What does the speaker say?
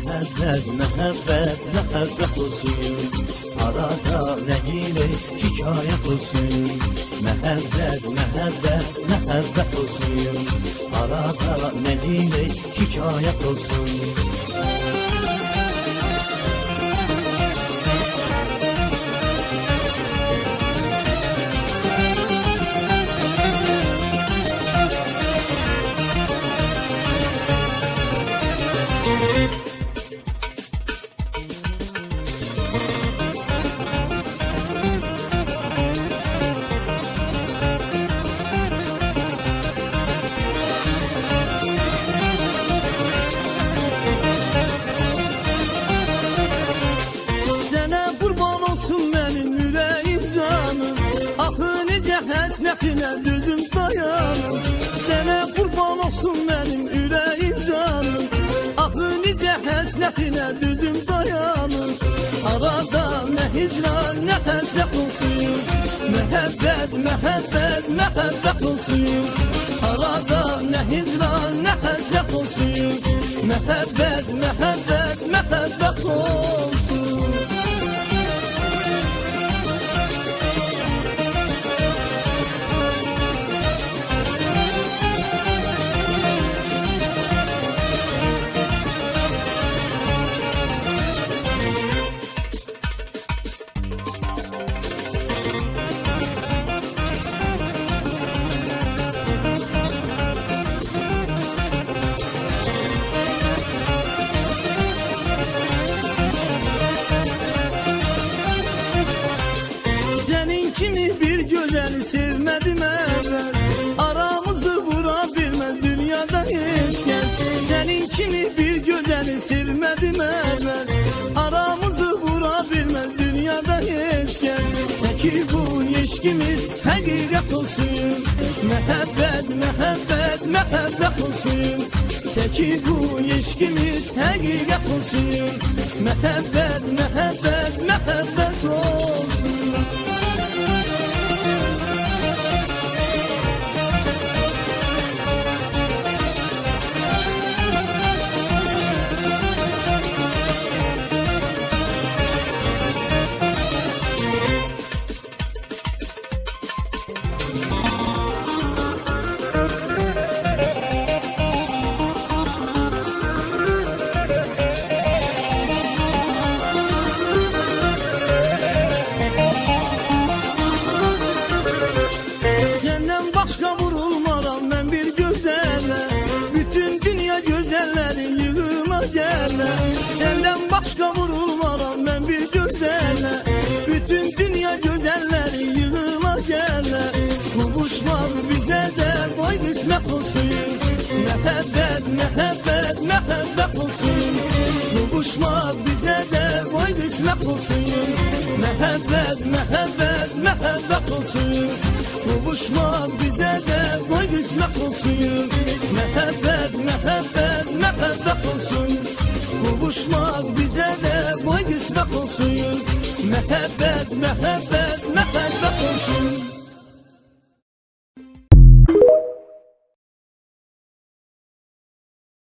Mehabbet, mehabbet, mehabbet olsun. Arada ne hile şikayet olsun. Mehabbet, mehabbet, mehabbet olsun. Arada ne hile şikayet olsun. Həsrətinə düzüm dayanım. Sənə qurban olsun mənim ürəyim canım. Axı necə həsrətinə düzüm dayanım. Arada nə hicran, nə həsrət olsun. Məhəbbət, məhəbbət, məhəbbət olsun. Arada nə hicran, nə həsrət olsun. Məhəbbət, məhəbbət, məhəbbət olsun. Kimi bir gözəli sevmədim əvvəl. Aramızı vura bilməz dünyada heç kəs. Sənin kimi bir gözəli sevmədim əvvəl. Aramızı vura bilməz dünyada heç kəs. Təki bu eşkimiz həqiqət olsun. Məhəbbət, məhəbbət, məhəbbət olsun. Təki bu eşkimiz həqiqət olsun. Məhəbbət, məhəbbət, məhəbbət olsun. Səndən başqa vurulmaram mən bir gözələ. Bütün dünya gözəlləri yığıla gələ. Səndən başqa vurulmaram mən bir gözələ. Bütün dünya gözəlləri yığıla gələ. Qovuşmaq bizə də qoy qismət olsun. Məhəbbət, məhəbbət, məhəbbət olsun. Qovuşmaq bizə də qoy qismət olsun. Məhəbbət, məhəbbət, məhəbbət olsun. Qovuşmaq bizə də qoy qismət olsun. Məhəbbət, məhəbbət, məhəbbət olsun. Qovuşmaq bizə də qoy qismət olsun. Məhəbbət, məhəbbət,